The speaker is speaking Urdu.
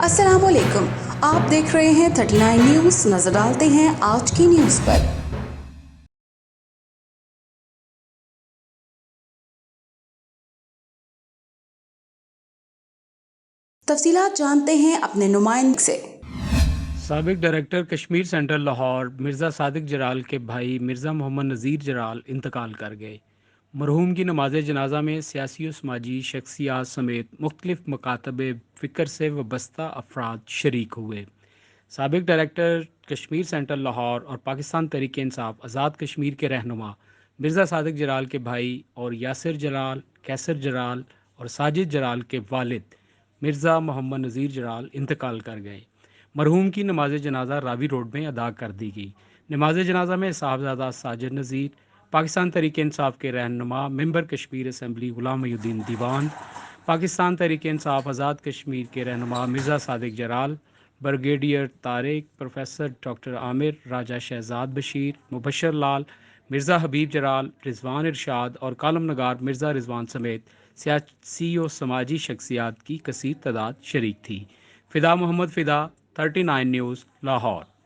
السلام علیکم، آپ دیکھ رہے ہیں 39 نیوز۔ نظر ڈالتے ہیں آج کی نیوز پر۔ تفصیلات جانتے ہیں اپنے نمائندے سے۔ سابق ڈائریکٹر کشمیر سینٹر لاہور مرزا صادق جرال کے بھائی مرزا محمد نذیر جرال انتقال کر گئے۔ مرحوم کی نماز جنازہ میں سیاسی و سماجی شخصیات سمیت مختلف مکاتب فکر سے وابستہ افراد شریک ہوئے۔ سابق ڈائریکٹر کشمیر سینٹر لاہور اور پاکستان تحریک انصاف آزاد کشمیر کے رہنما مرزا صادق جرال کے بھائی اور یاسر جرال، کیسر جرال اور ساجد جرال کے والد مرزا محمد نذیر جرال انتقال کر گئے۔ مرحوم کی نماز جنازہ راوی روڈ میں ادا کر دی گئی۔ نماز جنازہ میں صاحبزادہ ساجد نذیر، پاکستان تحریک انصاف کے رہنما ممبر کشمیر اسمبلی غلام محی الدین دیوان، پاکستان تحریک انصاف آزاد کشمیر کے رہنما مرزا صادق Jarral, brigadier Tariq, professor doctor عامر، راجہ شہزاد بشیر، مبشر لال، مرزا حبیب جرال، رضوان ارشاد اور کالم نگار مرزا رضوان سمیت سیاسی و سماجی شخصیات کی کثیر تعداد شریک تھی۔ فدا محمد فدا، 39 نیوز، لاہور۔